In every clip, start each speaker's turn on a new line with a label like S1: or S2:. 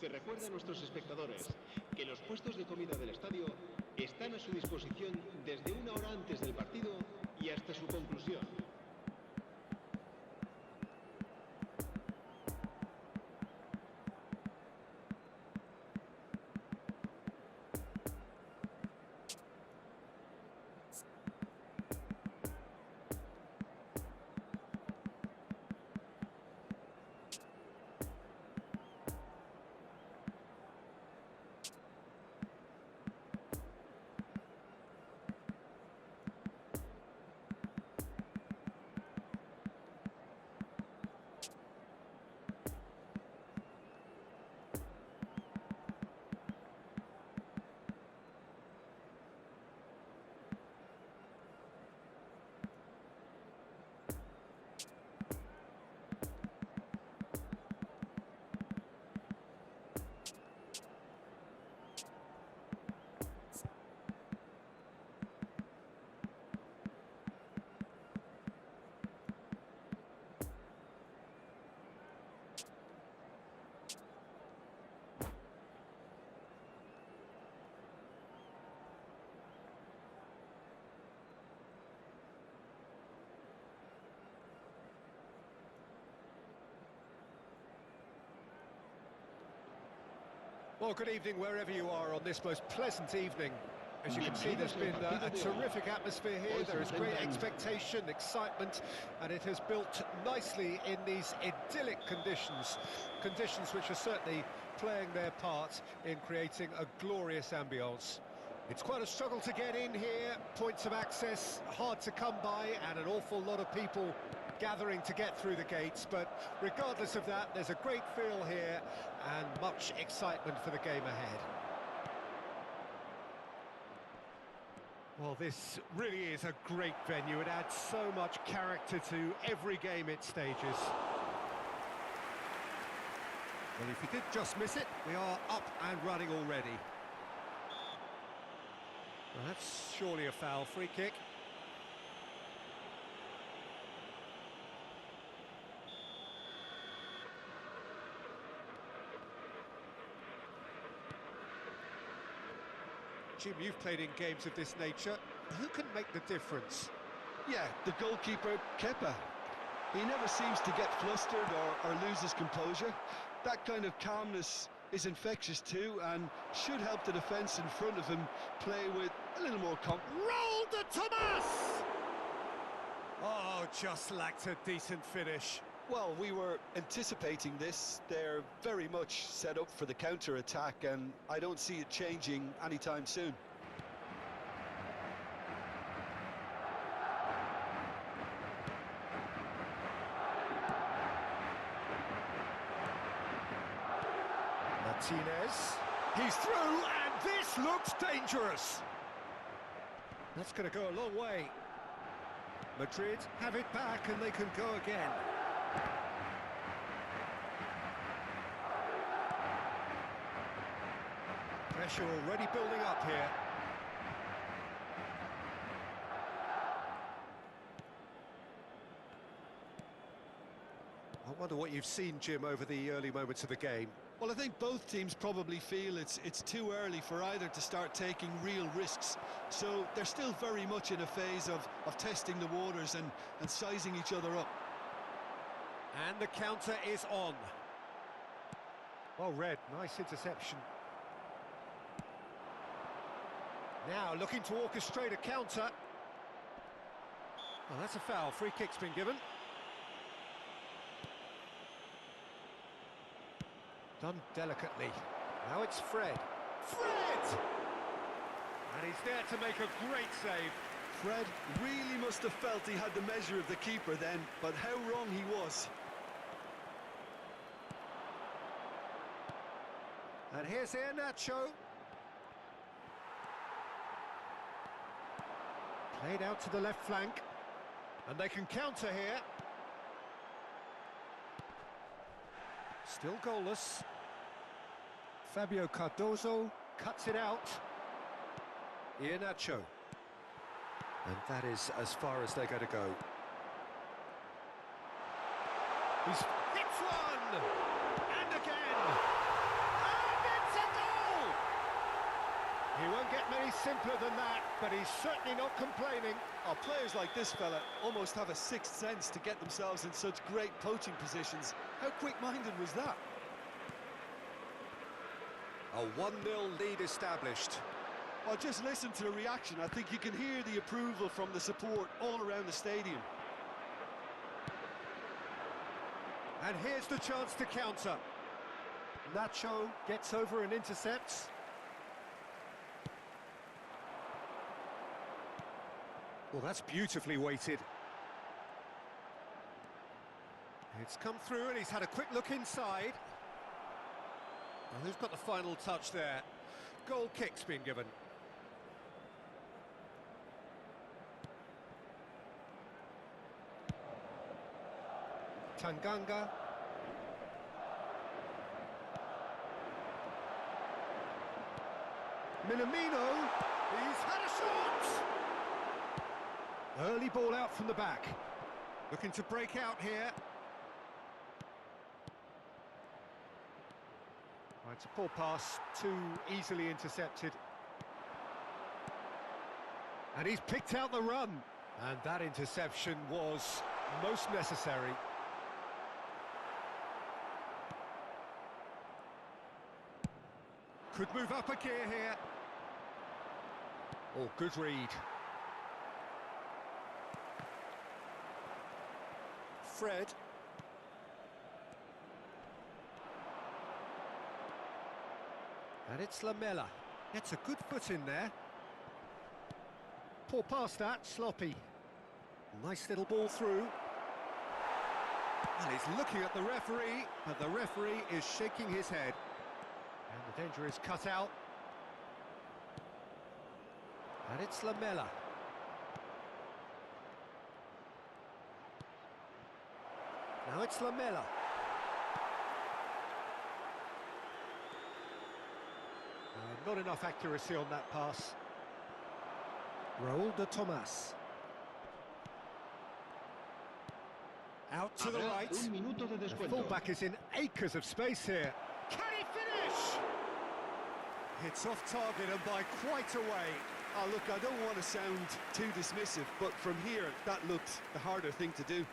S1: Se recuerda a nuestros espectadores que los puestos de comida del estadio están a su disposición desde una hora antes del partido y hasta su conclusión.
S2: Well, good evening wherever you are on this most pleasant evening. As you can see, there's been a terrific atmosphere here. There is great expectation, excitement, and it has built nicely in these idyllic conditions. Conditions which are certainly playing their part in creating a glorious ambience. It's quite a struggle to get in here, points of access hard to come by, and an awful lot of people gathering to get through the gates, but regardless of that, there's a great feel here and much excitement for the game ahead. Well, this really is a great venue. It adds so much character to every game it stages. Well, if you did just miss it, we are up and running already. Well, that's surely a foul. Free kick. Jim, you've played in games of this nature. Who can make the difference?
S3: Yeah, the goalkeeper, Kepa. He never seems to get flustered or lose his composure. That kind of calmness is infectious too, and should help the defence in front of him play with a little more confidence.
S2: Roll the Thomas! Oh, just lacked a decent finish.
S3: Well, we were anticipating this. They're very much set up for the counter-attack, and I don't see it changing anytime soon.
S2: Martinez, he's through, and this looks dangerous. That's going to go a long way. Madrid have it back, and they can go again. Pressure already building up here. I wonder what you've seen, Jim, over the early moments of the game.
S3: Well, I think both teams probably feel it's too early for either to start taking real risks. So they're still very much in a phase of testing the waters and sizing each other up.
S2: And the counter is on. Well read, nice interception. Now looking to orchestrate a counter. Oh, that's a foul. Free kick's been given. Done delicately. Now it's Fred. Fred! And he's there to make a great save.
S3: Fred really must have felt he had the measure of the keeper then, but how wrong he was.
S2: And here's Iheanacho. Played out to the left flank. And they can counter here. Still goalless. Fabio Cardozo cuts it out. Iheanacho. And that is as far as they're going to go. He's hits one! And again! simpler than that, but he's certainly not complaining.
S3: Oh, players like this fella almost have a sixth sense to get themselves in such great poaching positions. How quick-minded was that?
S2: A 1-0 lead established.
S3: Well, just listen to the reaction. I think you can hear the approval from the support all around the stadium.
S2: And here's the chance to counter. Nacho gets over and intercepts. Well, that's beautifully weighted. It's come through and he's had a quick look inside. Well, who's got the final touch there? Goal kick's been given. Tanganga. Minamino. He's had a shot! Early ball out from the back. Looking to break out here. Right, it's a poor pass, too easily intercepted. And he's picked out the run. And that interception was most necessary. Could move up a gear here. Oh, good read. Fred. And it's Lamela. Gets a good foot in there. Poor pass that, sloppy. Nice little ball through. And he's looking at the referee, but the referee is shaking his head. And the danger is cut out. And it's Lamela. Now it's Lamela. Not enough accuracy on that pass. Raúl de Tomás. Out to the right. The fullback is in acres of space here. Can he finish? It's off target and by quite a way.
S3: Oh, look, I don't want to sound too dismissive, but from here, that looked the harder thing to do.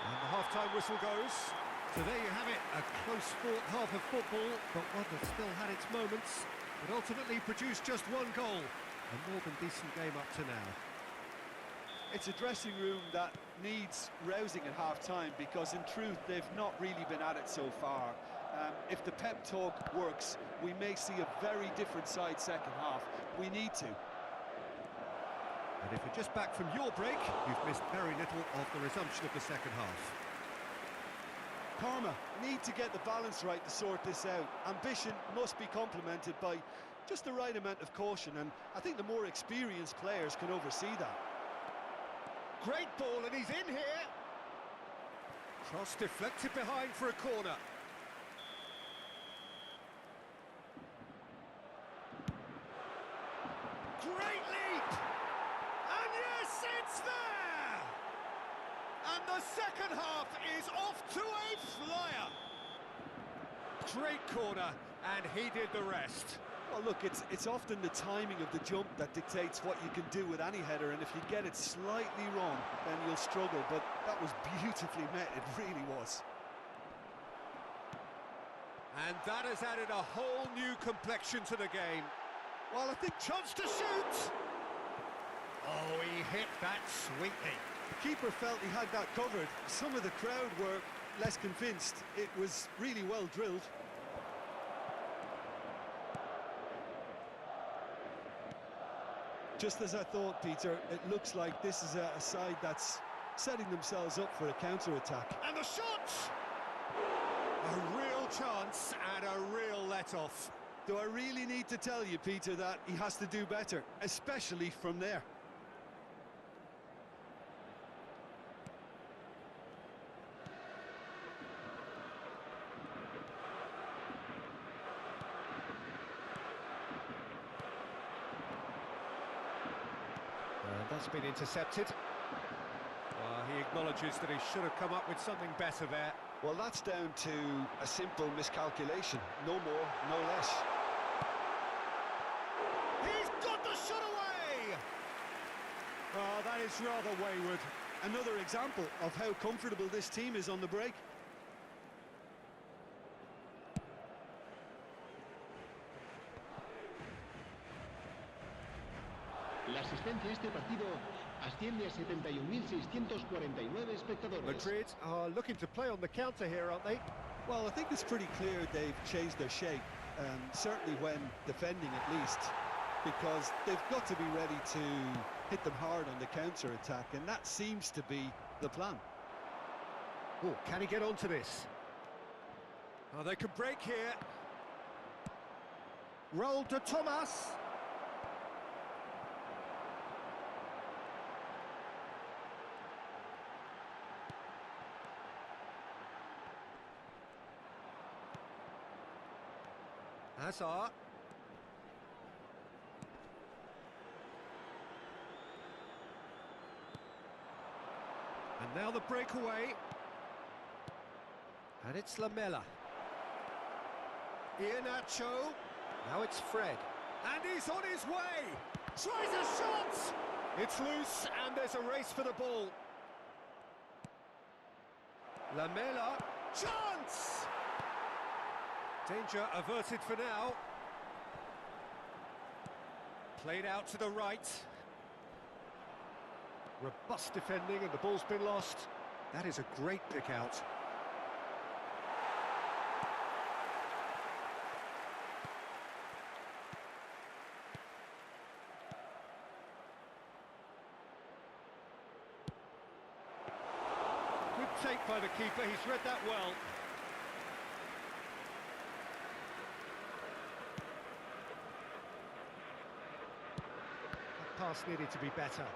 S2: And the half-time whistle goes. So there you have it, a close-fought half of football, but one that still had its moments. It ultimately produced just one goal. A more than decent game up to now.
S3: It's a dressing room that needs rousing at half-time because, in truth, they've not really been at it so far. If the pep talk works, we may see a very different side second half. We need to.
S2: And if you're just back from your break, you've missed very little of the resumption of the second half.
S3: Parma need to get the balance right to sort this out. Ambition must be complemented by just the right amount of caution, and I think the more experienced players can oversee that.
S2: Great ball, and he's in here. Cross deflected behind for a corner. Great leap! And yes, it's there! And the second half is off to a flyer. Great corner, and he did the rest.
S3: Well, look, it's often the timing of the jump that dictates what you can do with any header, and if you get it slightly wrong, then you'll struggle, but that was beautifully met, it really was.
S2: And that has added a whole new complexion to the game. Well, I think chance to shoot! Oh, he hit that sweetly.
S3: The keeper felt he had that covered. Some of the crowd were less convinced. It was really well drilled. Just as I thought, Peter, it looks like this is a side that's setting themselves up for a counter-attack.
S2: And the shot! A real chance and a real let-off.
S3: Do I really need to tell you, Peter, that he has to do better, especially from there?
S2: And that's been intercepted. He acknowledges that he should have come up with something better there.
S3: Well, that's down to a simple miscalculation. No more, no less.
S2: He's got the shot away! Oh, that is rather wayward.
S3: Another example of how comfortable this team is on the break.
S1: La asistencia a este partido asciende a 71.649 espectadores.
S2: Madrid are looking to play on the counter here, aren't they?
S3: Well, I think it's pretty clear they've changed their shape, certainly when defending at least, because they've got to be ready to hit them hard on the counter-attack, and that seems to be the plan.
S2: Oh, can he get onto this? Oh, they could break here. Roll to Thomas. Hazard. And now the breakaway. And it's Lamela. Iheanacho. Now it's Fred. And he's on his way. Tries a shot. It's loose and there's a race for the ball. Lamela. Chance! Danger averted for now. Played out to the right. Robust defending and the ball's been lost. That is a great pick out. Good take by the keeper, he's read that well. That pass needed to be better.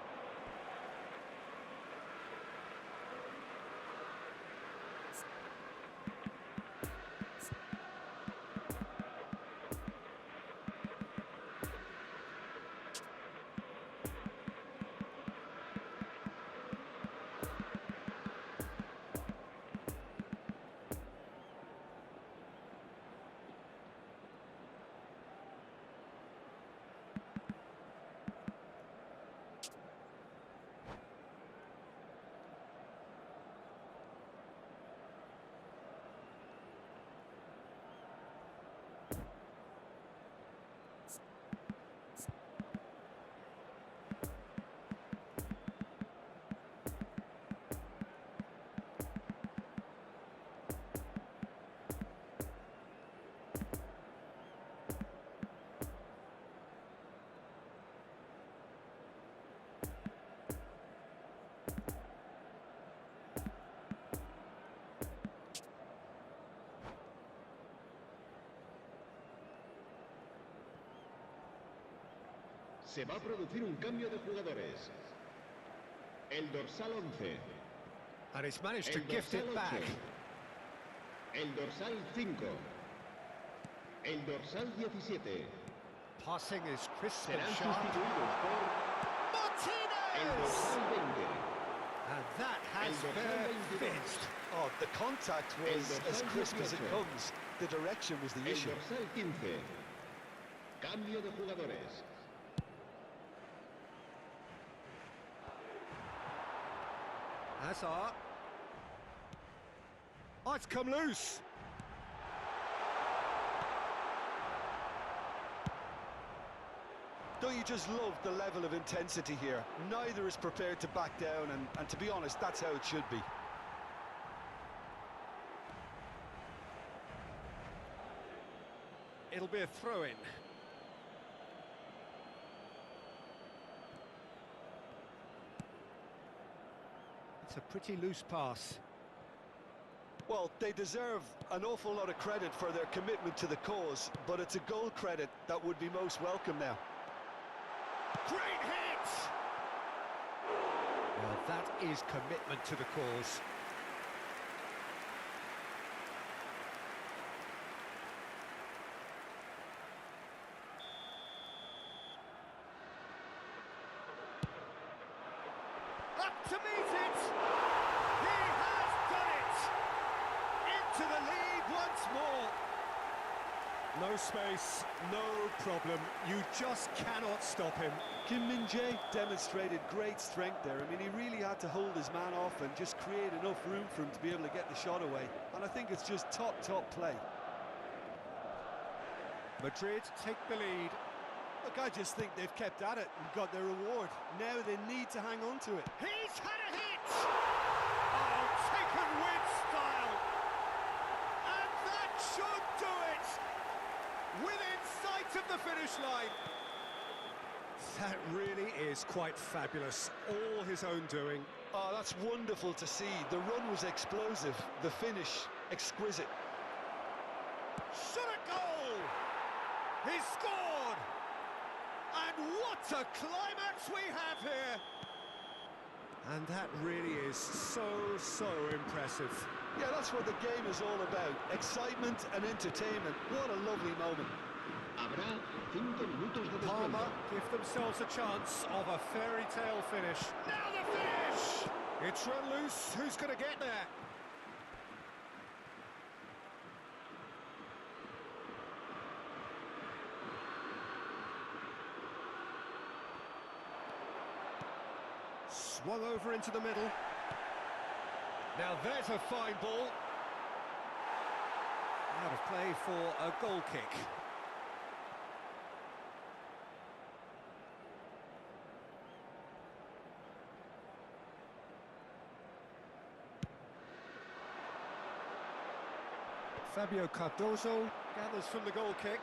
S1: Se va a producir un cambio de jugadores. El dorsal 11.
S2: And he's managed to gift it back.
S1: El dorsal 5. El dorsal 17.
S2: Passing is crisp and
S1: Serán
S2: sharp.
S1: sustituidos por el
S2: Martinez!
S1: dorsal 20.
S2: And that has
S1: El dorsal
S2: fair
S1: 22.
S2: fit.
S3: Oh, the contact was
S1: El
S3: as
S1: dorsal
S3: crisp as it
S1: 18.
S3: comes. The direction was the
S1: El
S3: issue.
S1: dorsal 15. Cambio de jugadores.
S2: Hazard. Oh, it's come loose.
S3: Don't you just love the level of intensity here? Neither is prepared to back down, and to be honest, that's how it should be.
S2: It'll be a throw-in. It's a pretty loose pass.
S3: Well, they deserve an awful lot of credit for their commitment to the cause, but it's a goal credit that would be most welcome now.
S2: Great hit! Well, that is commitment to the cause. Up to meet it! He has done it! Into the lead once more! No space, no problem. You just cannot stop him.
S3: Kim Min-jae demonstrated great strength there. I mean, he really had to hold his man off and just create enough room for him to be able to get the shot away. And I think it's just top play.
S2: Madrid take the lead.
S3: Look, I just think they've kept at it and got their reward. Now they need to hang on to it.
S2: He's had a hit! Oh, taken with style! And that should do it! Within sight of the finish line. That really is quite fabulous. All his own doing.
S3: Oh, that's wonderful to see. The run was explosive, the finish exquisite.
S2: Shot a goal! He scored! And what a climax we have here! And that really is so impressive.
S3: Yeah, that's what the game is all about. Excitement and entertainment. What a lovely moment.
S1: Habrá 5 minutos de
S2: Parma
S1: descuento.
S2: give themselves a chance of a fairy tale finish. Now the finish! It's run loose. Who's going to get there? Swung over into the middle. Now there's a fine ball. Out of play for a goal kick. Fabio Cardozo gathers from the goal kick.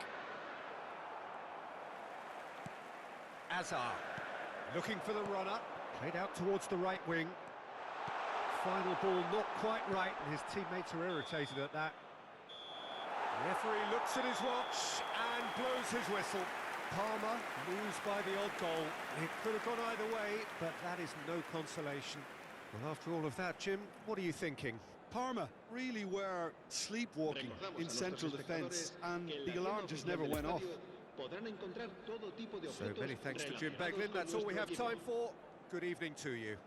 S2: Azar looking for the runner. Played out towards the right wing. Final ball not quite right, and his teammates are irritated at that. The referee looks at his watch and blows his whistle. Parma lose by the odd goal. It could have gone either way, but that is no consolation. Well, after all of that, Jim, what are you thinking?
S3: Parma really were sleepwalking in central defence, and the alarm just never went off.
S2: So many thanks to Jim Beglin. That's all we have time for. Good evening to you.